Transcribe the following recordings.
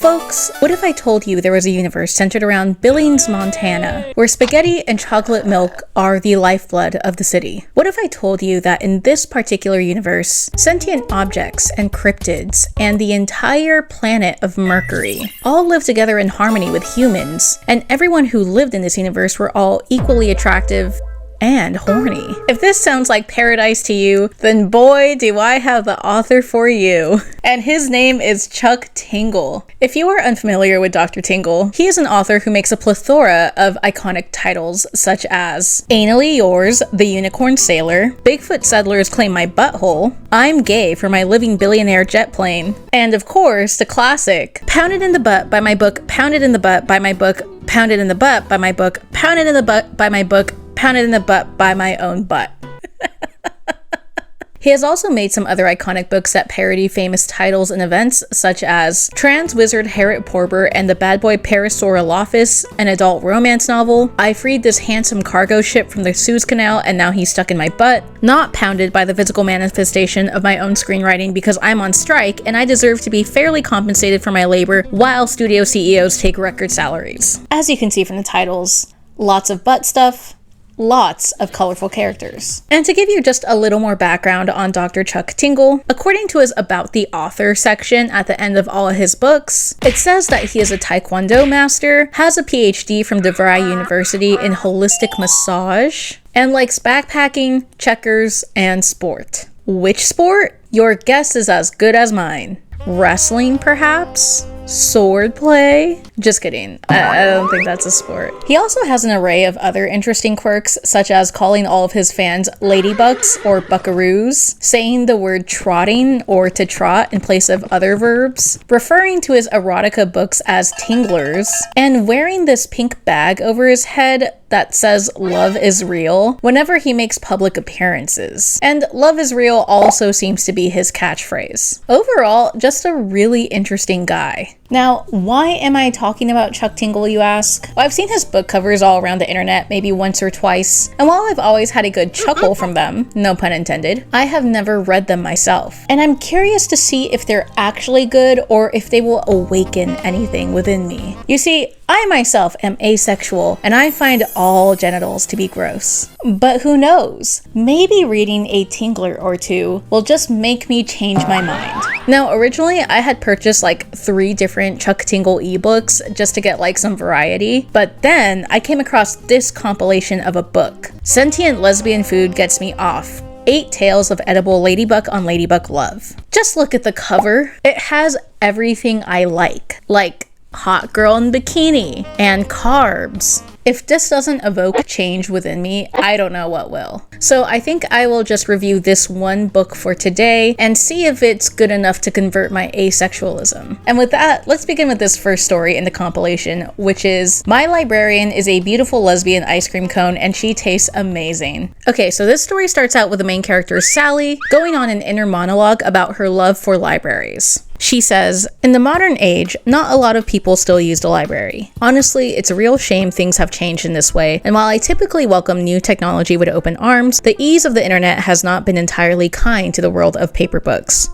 Folks, what if I told you there was a universe centered around Billings, Montana, where spaghetti and chocolate milk are the lifeblood of the city? What if I told you that in this particular universe, sentient objects and cryptids and the entire planet of Mercury all live together in harmony with humans, and everyone who lived in this universe were all equally attractive and horny? If this sounds like paradise to you, then boy, do I have the author for you. And his name is Chuck Tingle. If you are unfamiliar with Dr. Tingle, he is an author who makes a plethora of iconic titles such as Anally Yours, The Unicorn Sailor, Bigfoot Settlers Claim My Butthole, I'm Gay for My Living Billionaire Jet Plane, and of course, the classic Pounded in the Butt by my book, Pounded in the Butt by my book, Pounded in the Butt by my book, Pounded in the Butt by my book, Pounded in the Butt by my own butt. He has also made some other iconic books that parody famous titles and events, such as Trans Wizard Harriet Porber and the Bad Boy Parasaurolophus, an adult romance novel, I Freed This Handsome Cargo Ship from the Suez Canal and Now He's Stuck in My Butt, Not Pounded by the Physical Manifestation of My Own Screenwriting Because I'm on Strike and I Deserve to Be Fairly Compensated for My Labor While Studio CEOs Take Record Salaries. As you can see from the titles, lots of butt stuff, lots of colorful characters. And to give you just a little more background on Dr. Chuck Tingle, according to his About the Author section at the end of all of his books, it says that he is a Taekwondo master, has a PhD from DeVry University in holistic massage, and likes backpacking, checkers, and sport. Which sport? Your guess is as good as mine. Wrestling, perhaps? Swordplay? Just kidding. I don't think that's a sport. He also has an array of other interesting quirks, such as calling all of his fans ladybucks or buckaroos, saying the word trotting or to trot in place of other verbs, referring to his erotica books as Tinglers, and wearing this pink bag over his head that says love is real whenever he makes public appearances. And love is real also seems to be his catchphrase. Overall, just a really interesting guy. Now, why am I talking about Chuck Tingle, you ask? Well, I've seen his book covers all around the internet maybe once or twice, and while I've always had a good chuckle from them, no pun intended, I have never read them myself. And I'm curious to see if they're actually good or if they will awaken anything within me. You see, I myself am asexual, and I find all genitals to be gross. But who knows? Maybe reading a Tingler or two will just make me change my mind. Now, originally I had purchased like 3 different Chuck Tingle ebooks just to get like some variety, but then I came across this compilation of a book. Sentient Lesbian Food Gets Me Off. 8 Tales of Edible Ladybug on Ladybug Love. Just look at the cover. It has everything I like hot girl in bikini and carbs. If this doesn't evoke change within me, I don't know what will. So I think I will just review this one book for today and see if it's good enough to convert my asexualism. And with that, let's begin with this first story in the compilation, which is My Librarian is a Beautiful Lesbian Ice Cream Cone and She Tastes Amazing. Okay, so this story starts out with the main character Sally going on an inner monologue about her love for libraries. She says, in the modern age, not a lot of people still use the library. Honestly, it's a real shame things have changed in this way, and while I typically welcome new technology with open arms, the ease of the internet has not been entirely kind to the world of paper books.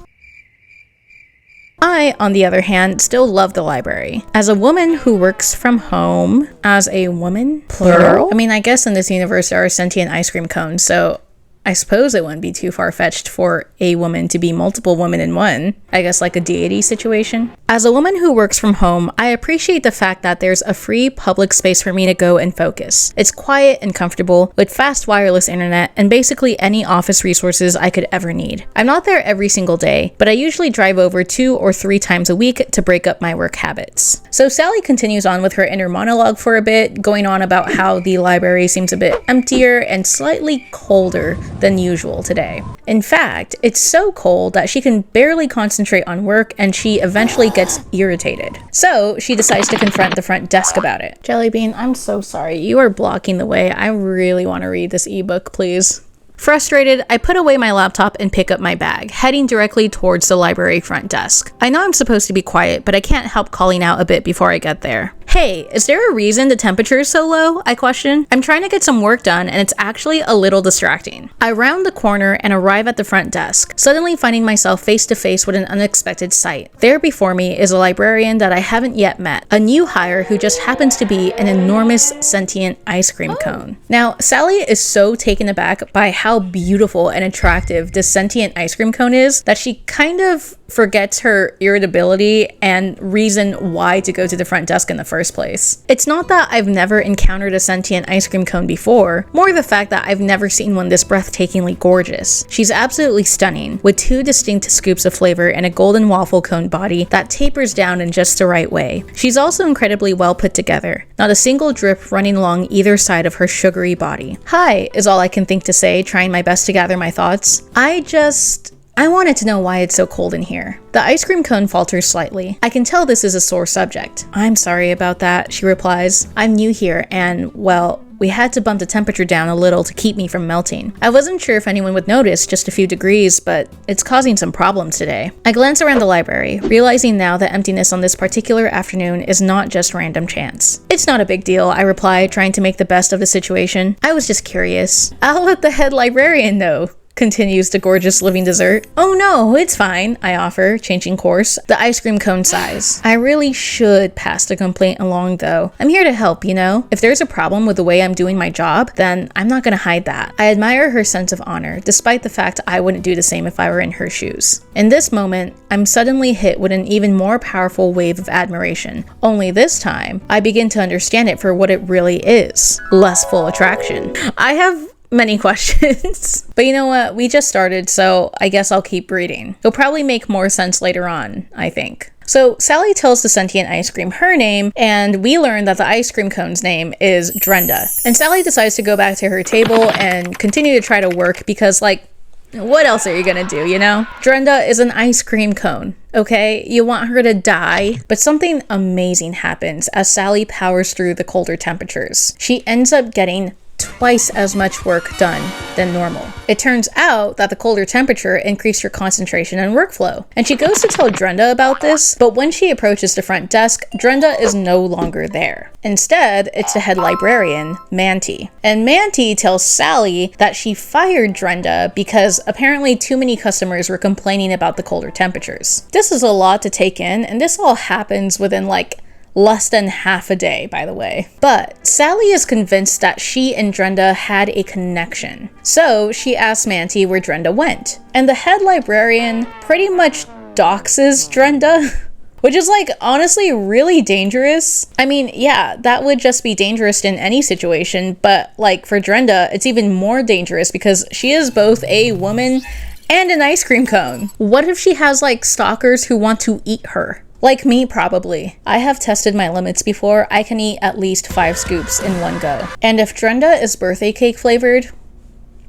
I, on the other hand, still love the library. As a woman who works from home, as a woman? Plural? I mean, I guess in this universe there are sentient ice cream cones, so I suppose it wouldn't be too far-fetched for a woman to be multiple women in one. I guess like a deity situation. As a woman who works from home, I appreciate the fact that there's a free public space for me to go and focus. It's quiet and comfortable with fast wireless internet and basically any office resources I could ever need. I'm not there every single day, but I usually drive over 2 or 3 times a week to break up my work habits. So Sally continues on with her inner monologue for a bit, going on about how the library seems a bit emptier and slightly colder than usual today. In fact, it's so cold that she can barely concentrate on work and she eventually gets irritated. So she decides to confront the front desk about it. Jellybean, I'm so sorry. You are blocking the way. I really want to read this ebook, please. Frustrated, I put away my laptop and pick up my bag, heading directly towards the library front desk. I know I'm supposed to be quiet, but I can't help calling out a bit before I get there. Hey, is there a reason the temperature is so low? I question. I'm trying to get some work done and it's actually a little distracting. I round the corner and arrive at the front desk, suddenly finding myself face to face with an unexpected sight. There before me is a librarian that I haven't yet met, a new hire who just happens to be an enormous sentient ice cream cone. Now, Sally is so taken aback by how beautiful and attractive this sentient ice cream cone is that she kind of forgets her irritability and reason why to go to the front desk in the first place. It's not that I've never encountered a sentient ice cream cone before, more the fact that I've never seen one this breathtakingly gorgeous. She's absolutely stunning, with 2 distinct scoops of flavor and a golden waffle cone body that tapers down in just the right way. She's also incredibly well put together, not a single drip running along either side of her sugary body. Hi, is all I can think to say, trying my best to gather my thoughts. I wanted to know why it's so cold in here. The ice cream cone falters slightly. I can tell this is a sore subject. I'm sorry about that, she replies. I'm new here and, well, we had to bump the temperature down a little to keep me from melting. I wasn't sure if anyone would notice just a few degrees, but it's causing some problems today. I glance around the library, realizing now that emptiness on this particular afternoon is not just random chance. It's not a big deal, I reply, trying to make the best of the situation. I was just curious. I'll let the head librarian know, continues the gorgeous living dessert. Oh no, it's fine, I offer, changing course. The ice cream cone sighs. I really should pass the complaint along though. I'm here to help, you know? If there's a problem with the way I'm doing my job, then I'm not gonna hide that. I admire her sense of honor, despite the fact I wouldn't do the same if I were in her shoes. In this moment, I'm suddenly hit with an even more powerful wave of admiration. Only this time, I begin to understand it for what it really is. Lustful attraction. I have many questions. But you know what? We just started, so I guess I'll keep reading. It'll probably make more sense later on, I think. So Sally tells the sentient ice cream her name, and we learn that the ice cream cone's name is Drenda. And Sally decides to go back to her table and continue to try to work because, like, what else are you gonna do, you know? Drenda is an ice cream cone, okay? You want her to die, but something amazing happens as Sally powers through the colder temperatures. She ends up getting twice as much work done than normal. It turns out that the colder temperature increased her concentration and workflow, and she goes to tell Drenda about this, but when she approaches the front desk, Drenda is no longer there. Instead, it's the head librarian, Manti. And Manti tells Sally that she fired Drenda because apparently too many customers were complaining about the colder temperatures. This is a lot to take in, and this all happens within like less than half a day, by the way. But Sally is convinced that she and Drenda had a connection. So she asks Manti where Drenda went. And the head librarian pretty much doxes Drenda, which is like honestly really dangerous. I mean, yeah, that would just be dangerous in any situation, but like for Drenda, it's even more dangerous because she is both a woman and an ice cream cone. What if she has like stalkers who want to eat her? Like me, probably. I have tested my limits before. I can eat at least 5 scoops in one go. And if Drenda is birthday cake flavored,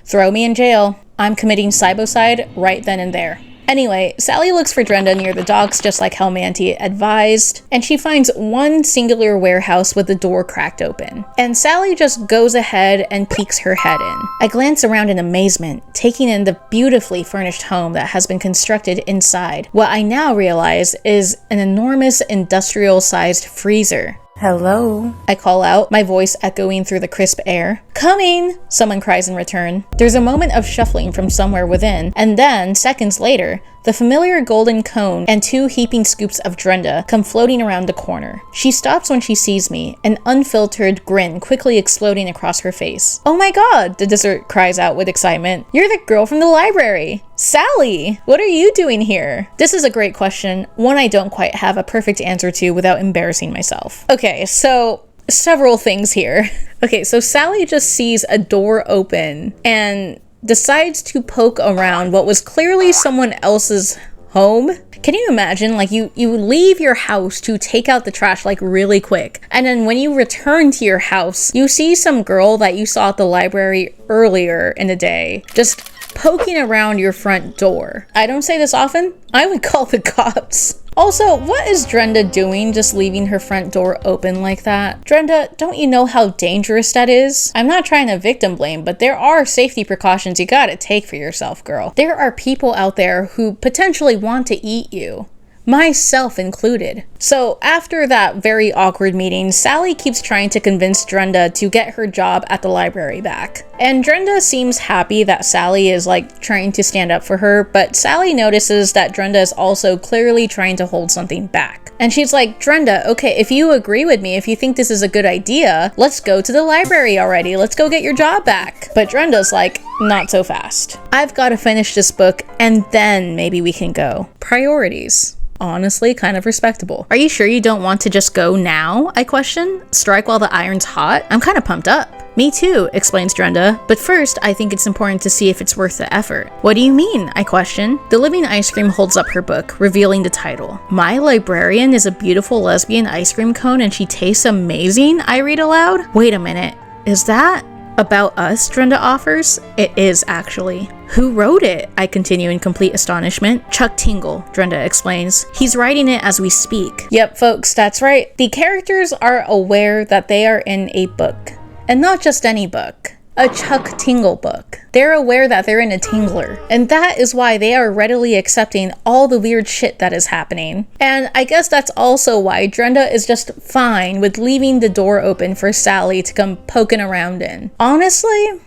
throw me in jail. I'm committing cybocide right then and there. Anyway, Sally looks for Drenda near the docks just like how Manti advised, and she finds one singular warehouse with the door cracked open. And Sally just goes ahead and peeks her head in. I glance around in amazement, taking in the beautifully furnished home that has been constructed inside. What I now realize is an enormous industrial-sized freezer. Hello? I call out, my voice echoing through the crisp air. Coming! Someone cries in return. There's a moment of shuffling from somewhere within, and then, seconds later, the familiar golden cone and 2 heaping scoops of Drenda come floating around the corner. She stops when she sees me, an unfiltered grin quickly exploding across her face. Oh my god, the dessert cries out with excitement. You're the girl from the library! Sally! What are you doing here? This is a great question, one I don't quite have a perfect answer to without embarrassing myself. Okay, so several things here. Okay, so Sally just sees a door open and decides to poke around what was clearly someone else's home. Can you imagine, like, you leave your house to take out the trash like really quick, and then when you return to your house, you see some girl that you saw at the library earlier in the day just poking around your front door. I don't say this often. I would call the cops. Also, what is Drenda doing just leaving her front door open like that? Drenda, don't you know how dangerous that is? I'm not trying to victim blame, but there are safety precautions you gotta take for yourself, girl. There are people out there who potentially want to eat you. myself included. So after that very awkward meeting, Sally keeps trying to convince Drenda to get her job at the library back. And Drenda seems happy that Sally is like trying to stand up for her, but Sally notices that Drenda is also clearly trying to hold something back. And she's like, Drenda, okay, if you agree with me, if you think this is a good idea, let's go to the library already. Let's go get your job back. But Drenda's like, not so fast. I've got to finish this book and then maybe we can go. Priorities. Honestly, kind of respectable. Are you sure you don't want to just go now? I question. Strike while the iron's hot? I'm kind of pumped up. Me too, explains Drenda, but first I think it's important to see if it's worth the effort. What do you mean? I question. The living ice cream holds up her book, revealing the title. My librarian is a beautiful lesbian ice cream cone and she tastes amazing, I read aloud. Wait a minute, is that about us? Drenda offers. It is, actually. Who wrote it? I continue in complete astonishment. Chuck Tingle, Drenda explains. He's writing it as we speak. Yep, folks, that's right. The characters are aware that they are in a book. And not just any book. A Chuck Tingle book. They're aware that they're in a Tingler, and that is why they are readily accepting all the weird shit that is happening. And I guess that's also why Drenda is just fine with leaving the door open for Sally to come poking around in. Honestly,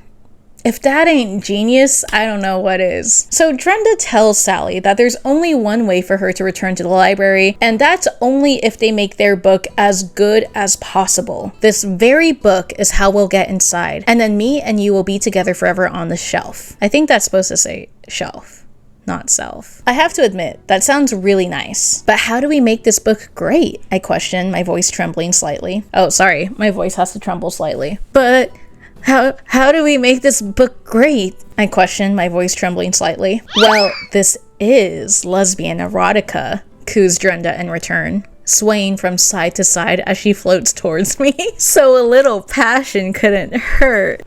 if that ain't genius, I don't know what is. So Drenda tells Sally that there's only one way for her to return to the library, and that's only if they make their book as good as possible. This very book is how we'll get inside, and then me and you will be together forever on the shelf. I think that's supposed to say shelf, not self. I have to admit, that sounds really nice. But how do we make this book great? I question, my voice trembling slightly. Oh, sorry, my voice has to tremble slightly. But How do we make this book great? I question, my voice trembling slightly. Well, this is lesbian erotica, coos Drenda in return, swaying from side to side as she floats towards me. So a little passion couldn't hurt.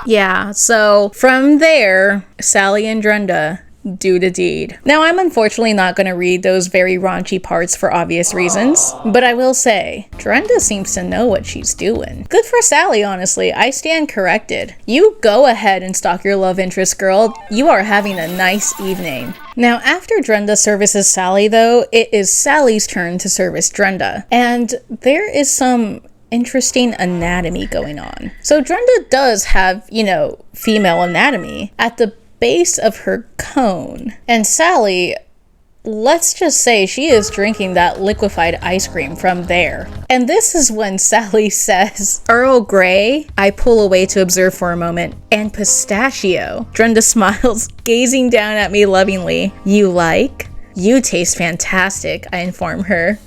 Yeah, so from there, Sally and Drenda do the deed. Now, I'm unfortunately not going to read those very raunchy parts for obvious reasons, but I will say, Drenda seems to know what she's doing. Good for Sally, honestly. I stand corrected. You go ahead and stalk your love interest, girl. You are having a nice evening. Now, after Drenda services Sally, though, it is Sally's turn to service Drenda. And there is some interesting anatomy going on. So Drenda does have, female anatomy at the base of her cone. And Sally, let's just say she is drinking that liquefied ice cream from there. And this is when Sally says, Earl Grey? I pull away to observe for a moment. And pistachio. Drenda smiles, gazing down at me lovingly. You like? You taste fantastic, I inform her.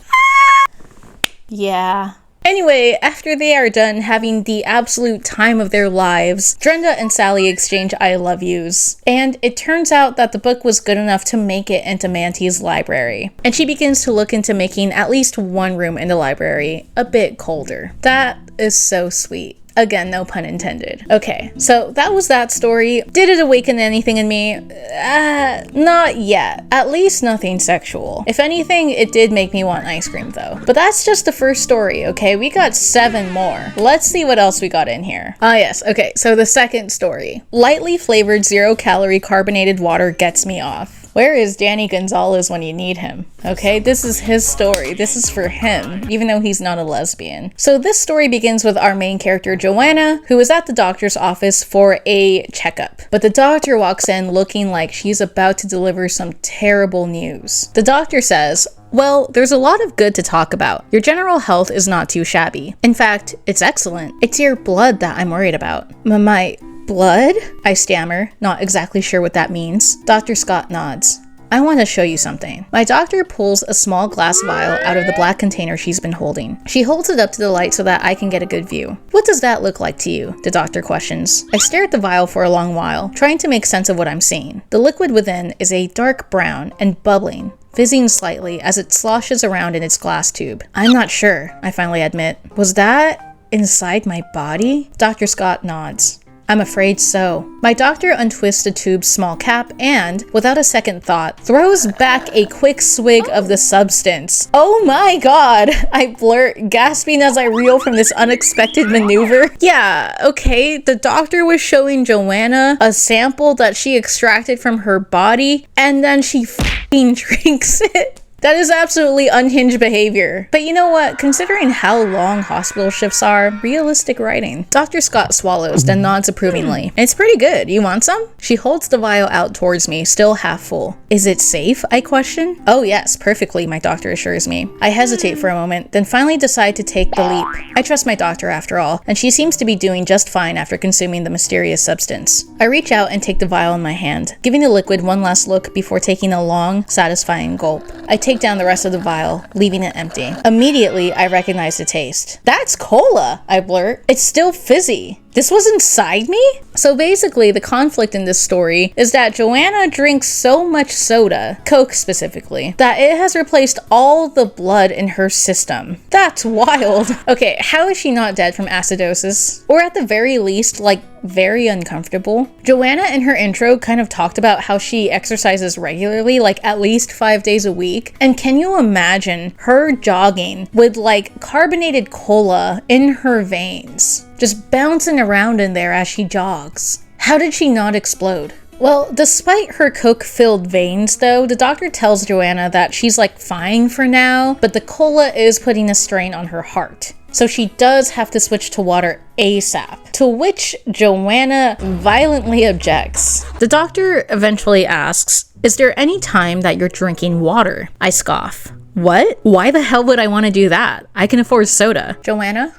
Yeah. Anyway, after they are done having the absolute time of their lives, Drenda and Sally exchange I love yous. And it turns out that the book was good enough to make it into Manty's library. And she begins to look into making at least one room in the library a bit colder. That is so sweet. Again, no pun intended. Okay, so that was that story. Did it awaken anything in me? Not yet. At least nothing sexual. If anything, it did make me want ice cream though. But that's just the first story, okay? We got 7 more. Let's see what else we got in here. Ah yes, okay, so the second story. Lightly flavored 0-calorie carbonated water gets me off. Where is Danny Gonzalez when you need him? Okay, this is his story. This is for him, even though he's not a lesbian. So this story begins with our main character, Joanna, who is at the doctor's office for a checkup. But the doctor walks in looking like she's about to deliver some terrible news. The doctor says, well, there's a lot of good to talk about. Your general health is not too shabby. In fact, it's excellent. It's your blood that I'm worried about. My blood? I stammer, not exactly sure what that means. Dr. Scott nods. I want to show you something. My doctor pulls a small glass vial out of the black container she's been holding. She holds it up to the light so that I can get a good view. What does that look like to you? The doctor questions. I stare at the vial for a long while, trying to make sense of what I'm seeing. The liquid within is a dark brown and bubbling, fizzing slightly as it sloshes around in its glass tube. I'm not sure, I finally admit. Was that inside my body? Dr. Scott nods. I'm afraid so. My doctor untwists the tube's small cap and, without a second thought, throws back a quick swig of the substance. Oh my god! I blurt, gasping as I reel from this unexpected maneuver. Yeah, okay, the doctor was showing Joanna a sample that she extracted from her body, and then she f***ing drinks it. That is absolutely unhinged behavior. But you know what? Considering how long hospital shifts are, realistic writing. Dr. Scott swallows, then nods approvingly. It's pretty good. You want some? She holds the vial out towards me, still half full. Is it safe? I question. Oh yes, perfectly, my doctor assures me. I hesitate for a moment, then finally decide to take the leap. I trust my doctor after all, and she seems to be doing just fine after consuming the mysterious substance. I reach out and take the vial in my hand, giving the liquid one last look before taking a long, satisfying gulp. I take down the rest of the vial, leaving it empty. Immediately, I recognize the taste. That's cola, I blurt. It's still fizzy. This was inside me? So basically, the conflict in this story is that Joanna drinks so much soda, Coke specifically, that it has replaced all the blood in her system. That's wild. Okay, how is she not dead from acidosis? Or at the very least, like, very uncomfortable? Joanna in her intro kind of talked about how she exercises regularly, like at least 5 days a week. And can you imagine her jogging with like carbonated cola in her veins, just bouncing around in there as she jogs? How did she not explode? Well, despite her coke-filled veins though, the doctor tells Joanna that she's like fine for now, but the cola is putting a strain on her heart. So she does have to switch to water ASAP, to which Joanna violently objects. The doctor eventually asks, "Is there any time that you're drinking water?" I scoff. What? Why the hell would I want to do that? I can afford soda. Joanna?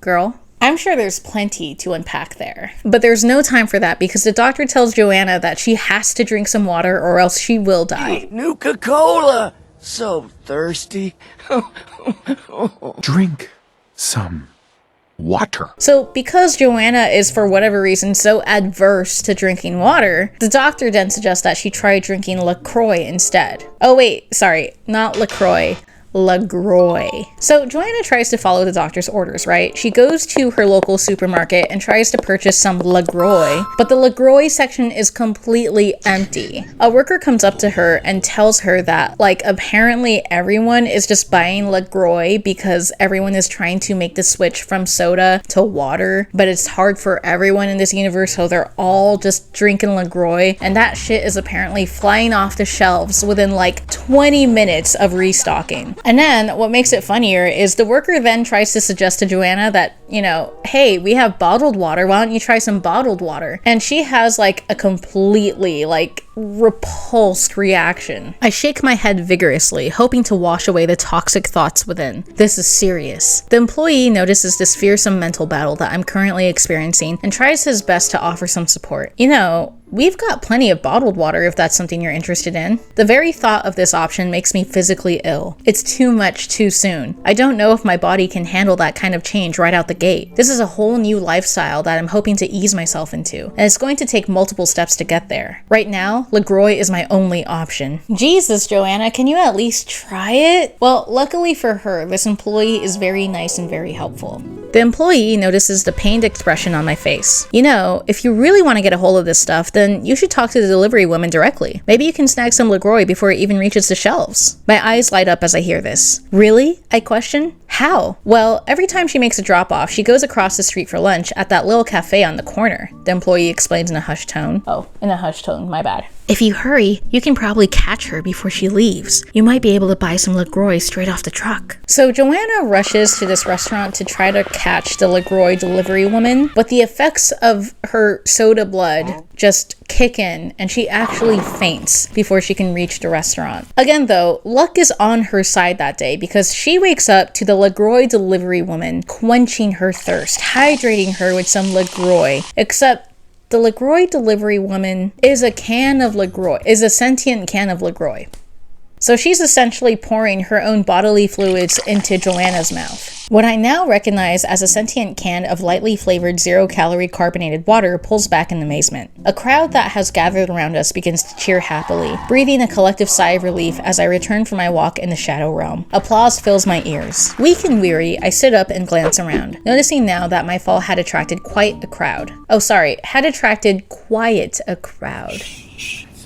Girl? I'm sure there's plenty to unpack there. But there's no time for that because the doctor tells Joanna that she has to drink some water or else she will die. Nuka-Cola! So thirsty. Drink some water. So because Joanna is for whatever reason so adverse to drinking water, the doctor then suggests that she try drinking LaCroix instead. Oh wait, sorry, not LaCroix. LaGroix. So Joanna tries to follow the doctor's orders, right? She goes to her local supermarket and tries to purchase some LaGroix, but the LaGroix section is completely empty. A worker comes up to her and tells her that, like, apparently everyone is just buying LaGroix because everyone is trying to make the switch from soda to water, but it's hard for everyone in this universe, so they're all just drinking LaGroix, and that shit is apparently flying off the shelves within like 20 minutes of restocking. And then what makes it funnier is the worker then tries to suggest to Joanna that, you know, hey, we have bottled water. Why don't you try some bottled water? And she has like a completely like repulsed reaction. I shake my head vigorously, hoping to wash away the toxic thoughts within. This is serious. The employee notices this fearsome mental battle that I'm currently experiencing and tries his best to offer some support. You know, we've got plenty of bottled water if that's something you're interested in. The very thought of this option makes me physically ill. It's too much too soon. I don't know if my body can handle that kind of change right out the gate. This is a whole new lifestyle that I'm hoping to ease myself into, and it's going to take multiple steps to get there. Right now, LaGroix is my only option. Jesus, Joanna, can you at least try it? Well, luckily for her, this employee is very nice and very helpful. The employee notices the pained expression on my face. You know, if you really want to get a hold of this stuff, then you should talk to the delivery woman directly. Maybe you can snag some LaGroix before it even reaches the shelves. My eyes light up as I hear this. Really? I question. How? Well, every time she makes a drop-off, she goes across the street for lunch at that little cafe on the corner. The employee explains in a hushed tone. Oh, in a hushed tone, my bad. If you hurry, you can probably catch her before she leaves. You might be able to buy some LaGroix straight off the truck. So Joanna rushes to this restaurant to try to catch the LaGroix delivery woman, but the effects of her soda blood just kick in and she actually faints before she can reach the restaurant. Again though, luck is on her side that day because she wakes up to the LaGroix delivery woman quenching her thirst, hydrating her with some LaGroix, except the LaGroix delivery woman is a sentient can of LaGroix. So she's essentially pouring her own bodily fluids into Joanna's mouth. What I now recognize as a sentient can of lightly flavored 0-calorie carbonated water pulls back in amazement. A crowd that has gathered around us begins to cheer happily, breathing a collective sigh of relief as I return from my walk in the shadow realm. Applause fills my ears. Weak and weary, I sit up and glance around, noticing now that my fall had attracted quite a crowd.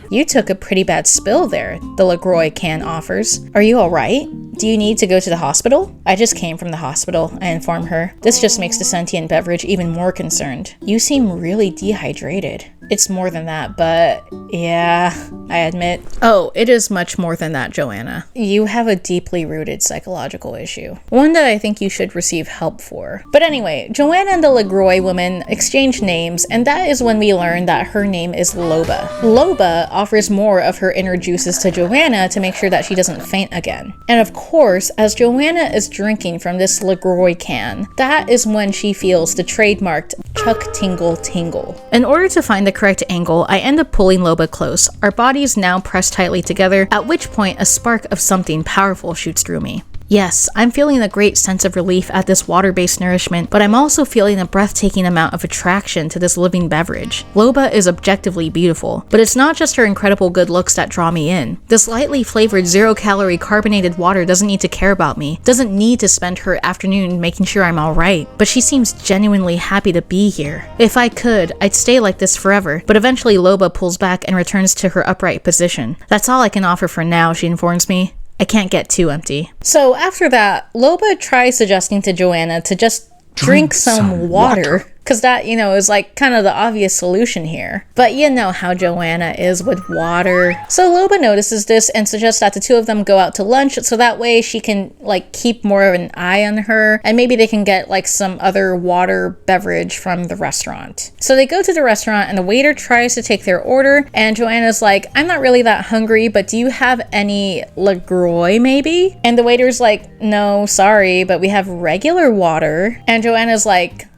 You took a pretty bad spill there, the LaGroix can offers. Are you alright? Do you need to go to the hospital? I just came from the hospital, I inform her. This just makes the sentient beverage even more concerned. You seem really dehydrated. It's more than that, but yeah, I admit. Oh, it is much more than that, Joanna. You have a deeply rooted psychological issue. One that I think you should receive help for. But anyway, Joanna and the LeGroy woman exchange names, and that is when we learn that her name is Loba. Loba offers more of her inner juices to Joanna to make sure that she doesn't faint again. And of course, as Joanna is drinking from this LeGroy can, that is when she feels the trademarked Chuck Tingle tingle. In order to find the correct angle, I end up pulling Loba close, our bodies now pressed tightly together, at which point a spark of something powerful shoots through me. Yes, I'm feeling a great sense of relief at this water-based nourishment, but I'm also feeling a breathtaking amount of attraction to this living beverage. Loba is objectively beautiful, but it's not just her incredible good looks that draw me in. This lightly flavored, zero-calorie carbonated water doesn't need to care about me, doesn't need to spend her afternoon making sure I'm alright, but she seems genuinely happy to be here. If I could, I'd stay like this forever, but eventually Loba pulls back and returns to her upright position. That's all I can offer for now, she informs me. I can't get too empty. So after that, Loba tries suggesting to Joanna to just drink some water. Because that, is like kind of the obvious solution here. But you know how Joanna is with water. So Loba notices this and suggests that the two of them go out to lunch so that way she can like keep more of an eye on her and maybe they can get like some other water beverage from the restaurant. So they go to the restaurant and the waiter tries to take their order and Joanna's like, I'm not really that hungry, but do you have any LeGroy maybe? And the waiter's like, no, sorry, but we have regular water. And Joanna's like,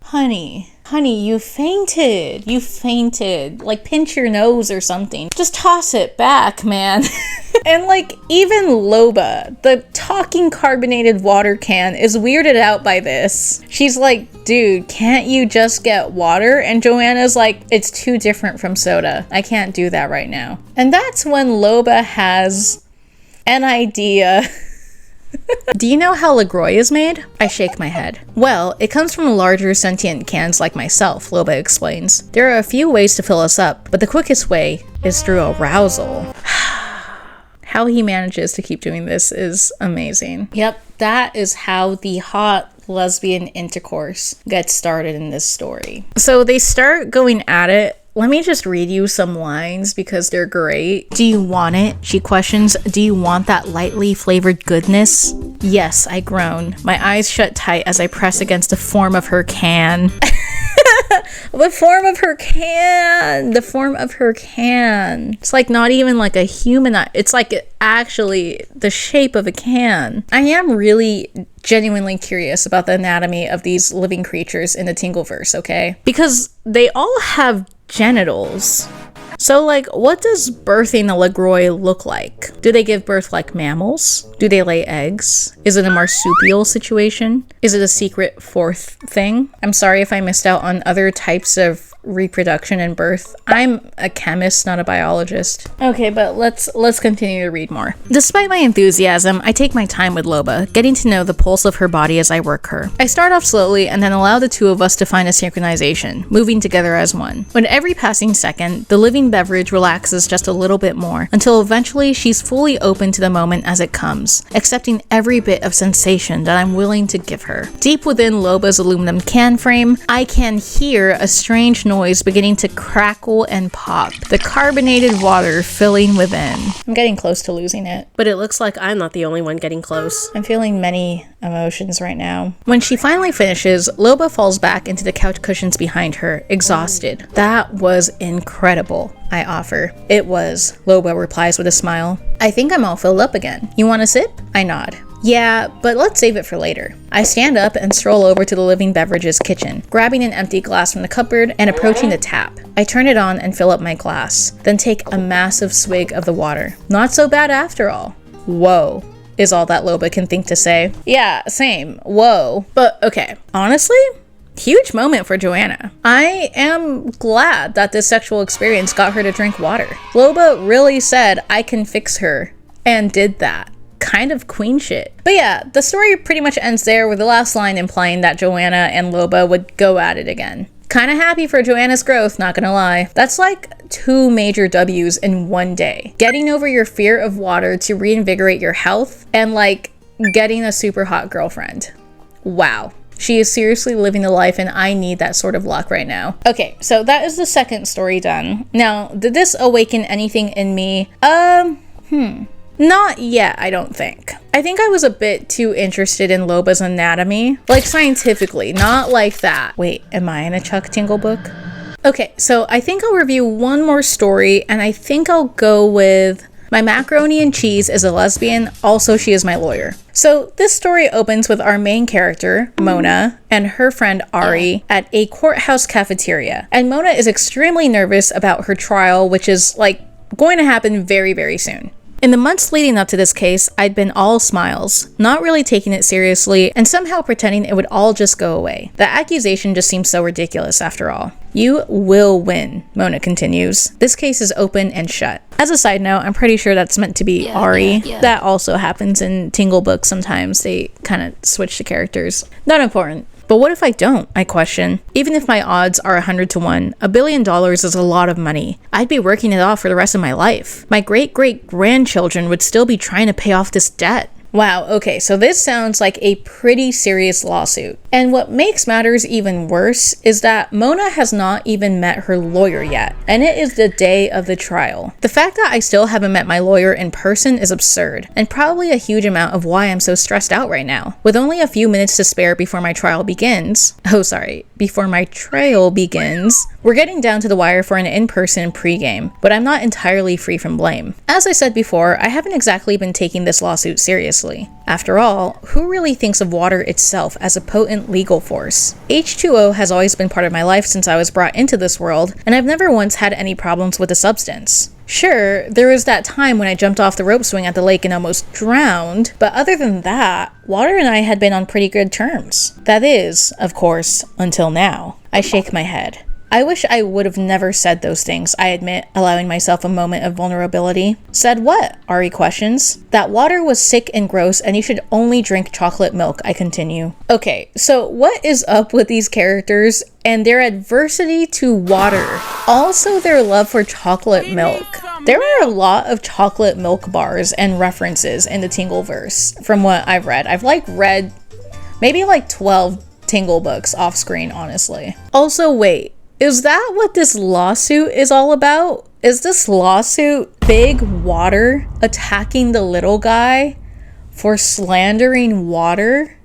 Honey, you fainted. Like, pinch your nose or something. Just toss it back, man. And, like, even Loba, the talking carbonated water can, is weirded out by this. She's like, dude, can't you just get water? And Joanna's like, it's too different from soda. I can't do that right now. And that's when Loba has an idea. Do you know how LeGroy is made? I shake my head. Well, it comes from larger sentient cans like myself, Loba explains. There are a few ways to fill us up, but the quickest way is through arousal. How he manages to keep doing this is amazing. Yep, that is how the hot lesbian intercourse gets started in this story. So they start going at it. Let me just read you some lines because they're great. Do you want it? She questions. Do you want that lightly flavored goodness? Yes, I groan. My eyes shut tight as I press against the form of her can. The form of her can. The form of her can. It's like not even like a human. It's like actually the shape of a can. I am really genuinely curious about the anatomy of these living creatures in the Tingleverse, okay? Because they all have genitals. So, like, what does birthing a LeGroy look like? Do they give birth like mammals? Do they lay eggs? Is it a marsupial situation? Is it a secret fourth thing? I'm sorry if I missed out on other types of reproduction and birth. I'm a chemist, not a biologist. Okay, but let's continue to read more. Despite my enthusiasm, I take my time with Loba, getting to know the pulse of her body as I work her. I start off slowly and then allow the two of us to find a synchronization, moving together as one. With every passing second, the living beverage relaxes just a little bit more, until eventually she's fully open to the moment as it comes, accepting every bit of sensation that I'm willing to give her. Deep within Loba's aluminum can frame, I can hear a strange noise beginning to crackle and pop, the carbonated water filling within. I'm getting close to losing it. But it looks like I'm not the only one getting close. I'm feeling many emotions right now. When she finally finishes, Loba falls back into the couch cushions behind her, exhausted. That was incredible, I offer. It was, Loba replies with a smile. I think I'm all filled up again. You want a sip? I nod. Yeah, but let's save it for later. I stand up and stroll over to the living beverages kitchen, grabbing an empty glass from the cupboard and approaching the tap. I turn it on and fill up my glass, then take a massive swig of the water. Not so bad after all. Whoa, is all that Loba can think to say. Yeah, same. Whoa. But okay, honestly, huge moment for Joanna. I am glad that this sexual experience got her to drink water. Loba really said, I can fix her, and did that. Kind of queen shit. But yeah, the story pretty much ends there with the last line implying that Joanna and Loba would go at it again. Kinda happy for Joanna's growth, not gonna lie. That's like 2 major W's in one day. Getting over your fear of water to reinvigorate your health, and like getting a super hot girlfriend. Wow. She is seriously living the life, and I need that sort of luck right now. Okay, so that is the second story done. Now, did this awaken anything in me? Not yet, I don't think. I think I was a bit too interested in Loba's anatomy. Like scientifically, not like that. Wait, am I in a Chuck Tingle book? Okay, so I think I'll review one more story, and I think I'll go with My Macaroni and Cheese is a Lesbian, also she is my lawyer. So this story opens with our main character, Mona, and her friend Ari at a courthouse cafeteria. And Mona is extremely nervous about her trial, which is like going to happen very, very soon. In the months leading up to this case, I'd been all smiles, not really taking it seriously, and somehow pretending it would all just go away. The accusation just seems so ridiculous after all. You will win, Mona continues. This case is open and shut. As a side note, I'm pretty sure that's meant to be Ari. That also happens in Tingle books sometimes. They kind of switch the characters. Not important. But what if I don't? I question. Even if my odds are 100 to 1, $1 billion is a lot of money. I'd be working it off for the rest of my life. My great-great-grandchildren would still be trying to pay off this debt. Wow, okay, so this sounds like a pretty serious lawsuit. And what makes matters even worse is that Mona has not even met her lawyer yet, and it is the day of the trial. The fact that I still haven't met my lawyer in person is absurd, and probably a huge amount of why I'm so stressed out right now. With only a few minutes to spare before my trial begins, before my trial begins, we're getting down to the wire for an in-person pregame, but I'm not entirely free from blame. As I said before, I haven't exactly been taking this lawsuit seriously. After all, who really thinks of water itself as a potent legal force? H2O has always been part of my life since I was brought into this world, and I've never once had any problems with the substance. Sure, there was that time when I jumped off the rope swing at the lake and almost drowned, but other than that, water and I had been on pretty good terms. That is, of course, until now. I shake my head. I wish I would have never said those things, I admit, allowing myself a moment of vulnerability. Said what? Ari questions. That water was sick and gross and you should only drink chocolate milk, I continue. Okay, so what is up with these characters and their adversity to water? Also their love for chocolate milk. There are a lot of chocolate milk bars and references in the Tingleverse, from what I've read. I've read maybe 12 Tingle books off screen, honestly. Also, wait. Is that what this lawsuit is all about? Is this lawsuit Big Water attacking the little guy for slandering water?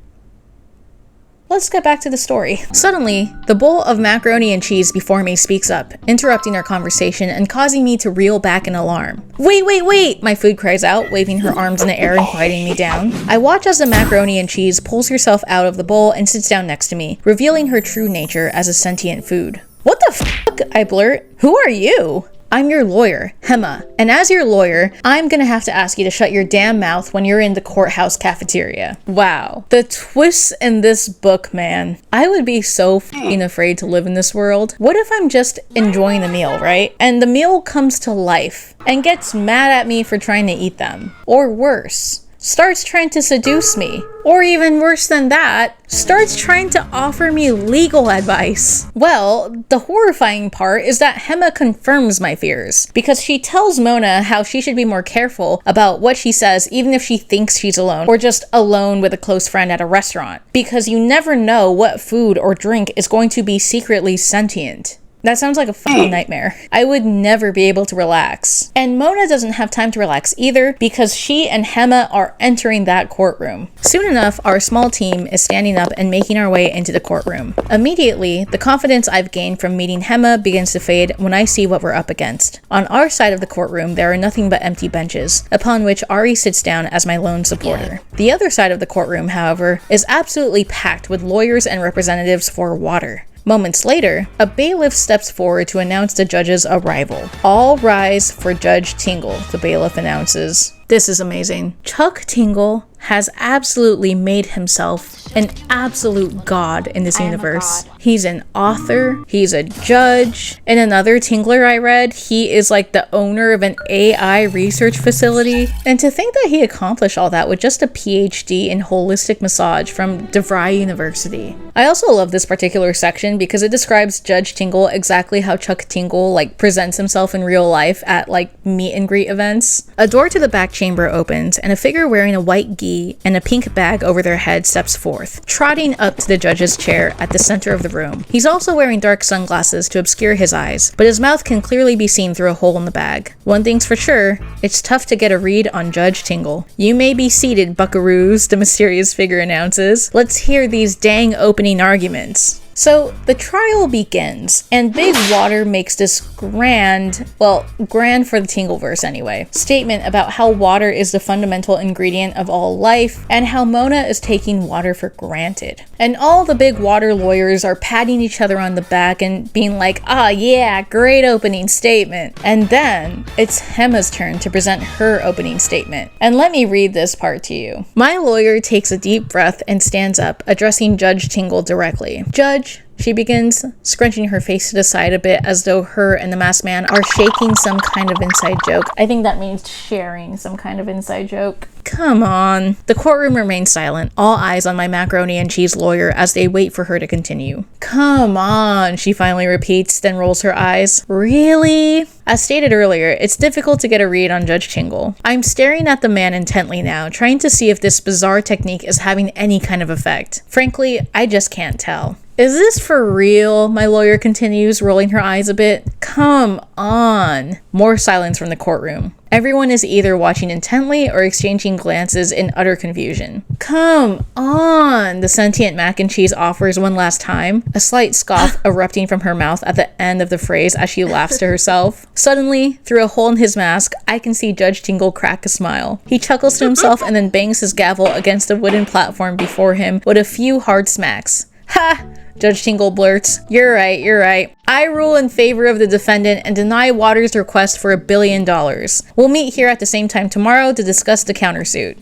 Let's get back to the story. Suddenly, the bowl of macaroni and cheese before me speaks up, interrupting our conversation and causing me to reel back in alarm. Wait! My food cries out, waving her arms in the air and quieting me down. I watch as the macaroni and cheese pulls herself out of the bowl and sits down next to me, revealing her true nature as a sentient food. What the fuck? I blurt. Who are you? I'm your lawyer, Hema, and as your lawyer, I'm gonna have to ask you to shut your damn mouth when you're in the courthouse cafeteria. Wow. The twists in this book, man. I would be so f***ing afraid to live in this world. What if I'm just enjoying the meal, right? And the meal comes to life and gets mad at me for trying to eat them. Or worse. Starts trying to seduce me. Or even worse than that, starts trying to offer me legal advice. Well, the horrifying part is that Hema confirms my fears, because she tells Mona how she should be more careful about what she says even if she thinks she's alone, or just alone with a close friend at a restaurant, because you never know what food or drink is going to be secretly sentient. That sounds like a fucking nightmare. I would never be able to relax. And Mona doesn't have time to relax either because she and Hema are entering that courtroom. Soon enough, our small team is standing up and making our way into the courtroom. Immediately, the confidence I've gained from meeting Hema begins to fade when I see what we're up against. On our side of the courtroom, there are nothing but empty benches, upon which Ari sits down as my lone supporter. The other side of the courtroom, however, is absolutely packed with lawyers and representatives for water. Moments later, a bailiff steps forward to announce the judge's arrival. All rise for Judge Tingle, the bailiff announces. This is amazing. Chuck Tingle has absolutely made himself an absolute god in this universe. he's an author, he's a judge. In another Tingler I read, he is like the owner of an AI research facility. And to think that he accomplished all that with just a PhD in holistic massage from DeVry University. I also love this particular section because it describes Judge Tingle exactly how Chuck Tingle like presents himself in real life at like meet and greet events. A door to the back chamber opens and a figure wearing a white gi and a pink bag over their head steps forth, trotting up to the judge's chair at the center of the room. He's also wearing dark sunglasses to obscure his eyes, but his mouth can clearly be seen through a hole in the bag. One thing's for sure, it's tough to get a read on Judge Tingle. You may be seated, buckaroos, the mysterious figure announces. Let's hear these dang opening arguments. So the trial begins, and Big Water makes this grand for the Tingleverse anyway, statement about how water is the fundamental ingredient of all life, and how Mona is taking water for granted. And all the Big Water lawyers are patting each other on the back and being like, ah yeah, great opening statement. And then it's Hema's turn to present her opening statement. And let me read this part to you. My lawyer takes a deep breath and stands up, addressing Judge Tingle directly. Judge, she begins, scrunching her face to the side a bit as though her and the masked man are shaking some kind of inside joke. I think that means sharing some kind of inside joke. Come on. The courtroom remains silent, all eyes on my macaroni and cheese lawyer as they wait for her to continue. Come on, she finally repeats, then rolls her eyes. Really? As stated earlier, it's difficult to get a read on Judge Tingle. I'm staring at the man intently now, trying to see if this bizarre technique is having any kind of effect. Frankly, I just can't tell. Is this for real? My lawyer continues, rolling her eyes a bit. Come on. More silence from the courtroom. Everyone is either watching intently or exchanging glances in utter confusion. Come on, the sentient mac and cheese offers one last time, a slight scoff erupting from her mouth at the end of the phrase as she laughs to herself. Suddenly, through a hole in his mask, I can see Judge Tingle crack a smile. He chuckles to himself and then bangs his gavel against a wooden platform before him with a few hard smacks. Ha! Judge Tingle blurts, You're right. I rule in favor of the defendant and deny Waters' request for $1 billion. We'll meet here at the same time tomorrow to discuss the countersuit.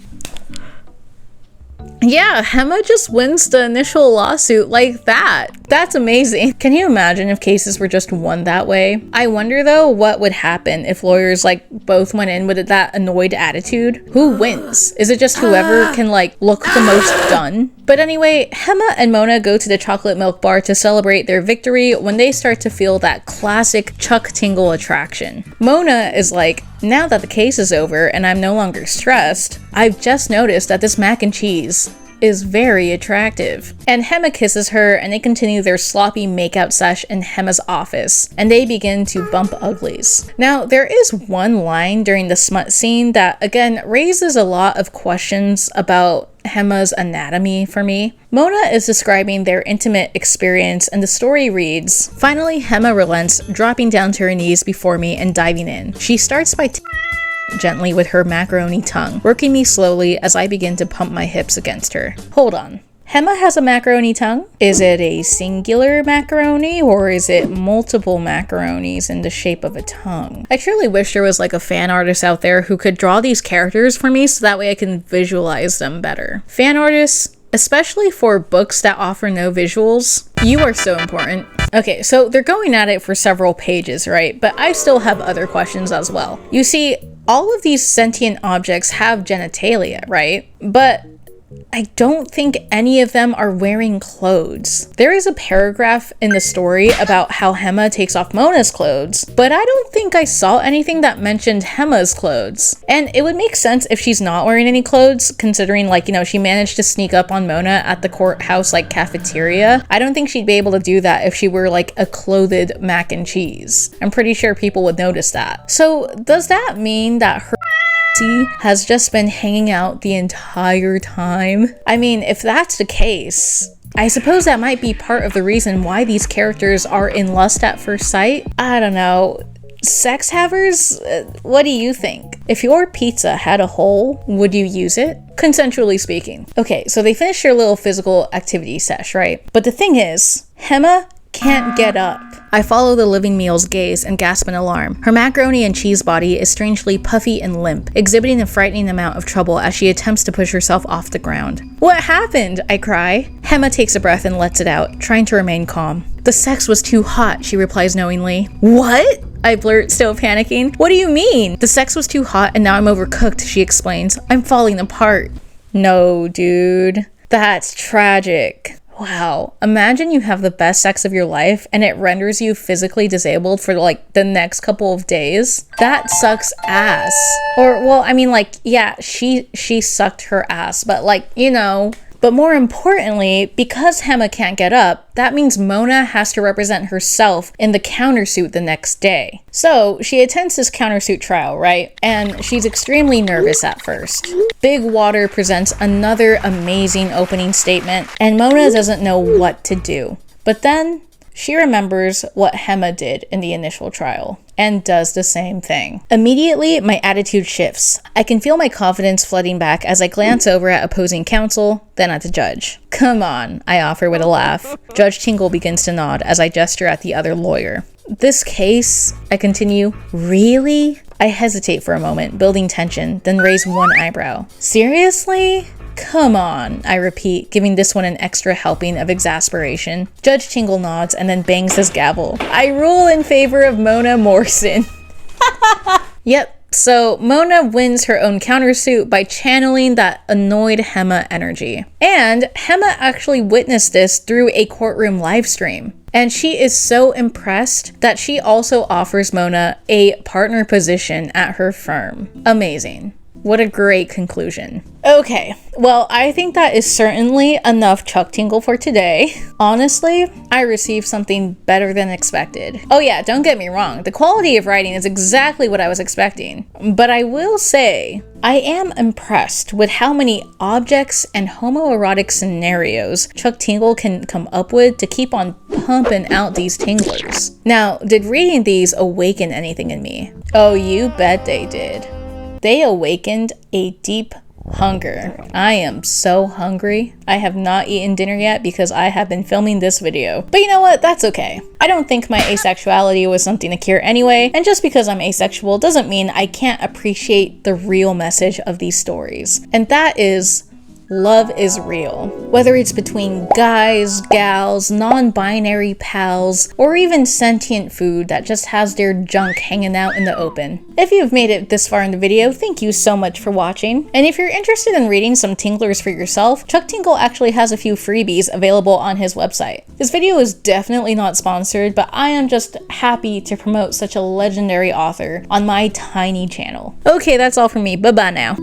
Yeah, Hema just wins the initial lawsuit like that. That's amazing. Can you imagine if cases were just won that way? I wonder though what would happen if lawyers like both went in with that annoyed attitude. Who wins? Is it just whoever can like look the most done? But anyway, Hema and Mona go to the chocolate milk bar to celebrate their victory when they start to feel that classic Chuck Tingle attraction. Mona is like, now that the case is over and I'm no longer stressed, I've just noticed that this mac and cheese is very attractive. And Hema kisses her and they continue their sloppy makeout sesh in Hema's office, and they begin to bump uglies. Now, there is one line during the smut scene that again raises a lot of questions about Hema's anatomy for me. Mona is describing their intimate experience and the story reads, Finally, Hema relents, dropping down to her knees before me and diving in. She starts by gently with her macaroni tongue, working me slowly as I begin to pump my hips against her. Hold on. Hema has a macaroni tongue? Is it a singular macaroni or is it multiple macaronis in the shape of a tongue? I truly wish there was like a fan artist out there who could draw these characters for me so that way I can visualize them better. Fan artists, especially for books that offer no visuals, you are so important. Okay, so they're going at it for several pages, right? But I still have other questions as well. You see, all of these sentient objects have genitalia, right? But I don't think any of them are wearing clothes. There is a paragraph in the story about how Hema takes off Mona's clothes, but I don't think I saw anything that mentioned Hema's clothes. And it would make sense if she's not wearing any clothes, considering like, you know, she managed to sneak up on Mona at the courthouse like cafeteria. I don't think she'd be able to do that if she were like a clothed mac and cheese. I'm pretty sure people would notice that. So does that mean that her has just been hanging out the entire time? I mean, if that's the case, I suppose that might be part of the reason why these characters are in lust at first sight. I don't know. Sex havers? What do you think? If your pizza had a hole, would you use it? Consensually speaking. Okay, so they finished their little physical activity sesh, right? But the thing is, Hema can't get up. I follow the living meal's gaze and gasp in alarm. Her macaroni and cheese body is strangely puffy and limp, exhibiting a frightening amount of trouble as she attempts to push herself off the ground. "What happened?" I cry. Hema takes a breath and lets it out, trying to remain calm. "The sex was too hot," she replies knowingly. "What?" I blurt, still panicking. "What do you mean?" "The sex was too hot and now I'm overcooked," she explains. "I'm falling apart." No, dude. That's tragic. Wow. Imagine you have the best sex of your life and it renders you physically disabled for like the next couple of days. That sucks ass. Or, well, I mean, like, yeah, she sucked her ass, but like, you know. But more importantly, because Hema can't get up, that means Mona has to represent herself in the countersuit the next day. So she attends this countersuit trial, right? And she's extremely nervous at first. Big Water presents another amazing opening statement, and Mona doesn't know what to do. But then she remembers what Hema did in the initial trial and does the same thing. Immediately, my attitude shifts. I can feel my confidence flooding back as I glance over at opposing counsel, then at the judge. "Come on," I offer with a laugh. Judge Tingle begins to nod as I gesture at the other lawyer. "This case," I continue, "really?" I hesitate for a moment, building tension, then raise one eyebrow. "Seriously?" "Come on," I repeat, giving this one an extra helping of exasperation. Judge Tingle nods and then bangs his gavel. "I rule in favor of Mona Morrison." Yep, so Mona wins her own countersuit by channeling that annoyed Hema energy. And Hema actually witnessed this through a courtroom live stream. And she is so impressed that she also offers Mona a partner position at her firm. Amazing. What a great conclusion. Okay, well, I think that is certainly enough Chuck Tingle for today. Honestly, I received something better than expected. Oh yeah, don't get me wrong, the quality of writing is exactly what I was expecting. But I will say, I am impressed with how many objects and homoerotic scenarios Chuck Tingle can come up with to keep on pumping out these Tinglers. Now, did reading these awaken anything in me? Oh, you bet they did. They awakened a deep hunger. I am so hungry. I have not eaten dinner yet because I have been filming this video. But you know what? That's okay. I don't think my asexuality was something to cure anyway, and just because I'm asexual doesn't mean I can't appreciate the real message of these stories. And that is, love is real. Whether it's between guys, gals, non-binary pals, or even sentient food that just has their junk hanging out in the open. If you've made it this far in the video, thank you so much for watching. And if you're interested in reading some Tinglers for yourself, Chuck Tingle actually has a few freebies available on his website. This video is definitely not sponsored, but I am just happy to promote such a legendary author on my tiny channel. Okay, that's all from me. Bye-bye now.